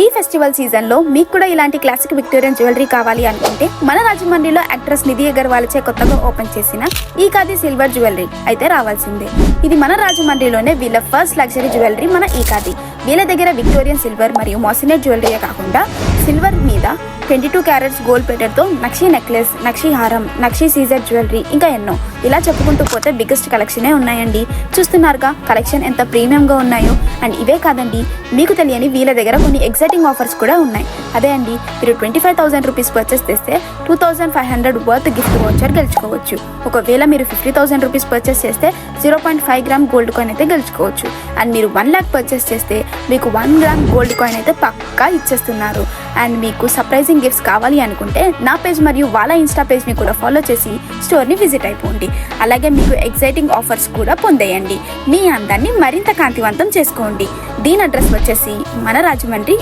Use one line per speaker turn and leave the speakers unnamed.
ఈ festival season లో మీకు కూడా ఇలాంటి క్లాసిక్ విక్టోరియన్ జ్యువెలరీ కావాలి అనుకుంటే మన రాజమండ్రిలో యాక్ట్రెస్ నిధి అగర్వాల్ చే కొత్తగా ఓపెన్ చేసిన ఈ ఖాదీ సిల్వర్ జ్యువెలరీ అయితే రావాల్సిందే. ఇది మన రాజమండ్రిలోనే వీళ్ళ ఫస్ట్ లగ్జరీ జ్యువెలరీ మన ఈ ఖాదీ. వీళ్ళ దగ్గర విక్టోరియన్ సిల్వర్ మరియు మోసినేట్ జ్యువెలరీ కాకుండా సిల్వర్ మీద 22 క్యారెట్స్ గోల్డ్ ప్లేటెడ్తో నక్షి నెక్లెస్, నక్షి హారం, నక్షి సీజర్ జ్యువెలరీ ఇంకా ఎన్నో ఇలా చెప్పుకుంటూ పోతే బిగ్గెస్ట్ కలెక్షనే ఉన్నాయండి. చూస్తున్నారుగా కలెక్షన్ ఎంత ప్రీమియంగా ఉన్నాయో. అండ్ ఇవే కాదండి, మీకు తెలియని వీళ్ళ దగ్గర కొన్ని ఎగ్జైటింగ్ ఆఫర్స్ కూడా ఉన్నాయి. అదే అండి, మీరు 25,000 రూపీస్ పర్చేస్ చేస్తే 2,500 వర్త్ గిఫ్ట్ వోచర్ గెలుచుకోవచ్చు. ఒకవేళ మీరు 50,000 రూపీస్ పర్చేస్ చేస్తే 0.5 గ్రామ్ గోల్డ్ కాయిన్ అయితే గెలుచుకోవచ్చు. అండ్ మీరు 1 lakh పర్చేస్ చేస్తే మీకు 1 గ్రామ్ గోల్డ్ కాయిన్ అయితే పక్కా ఇచ్చేస్తున్నారు. అండ్ మీకు సర్ప్రైజింగ్ గిఫ్ట్స్ కావాలి అనుకుంటే నా పేజ్ మరియు వాళ్ళ ఇన్స్టా పేజ్ని కూడా ఫాలో చేసి స్టోర్ని విజిట్ అయిపోండి. అలాగే మీకు ఎగ్జైటింగ్ ఆఫర్స్ కూడా పొందేయండి. మీ అందాన్ని మరింత కాంతివంతం చేసుకోండి. దీని అడ్రస్ వచ్చేసి మన రాజమండ్రి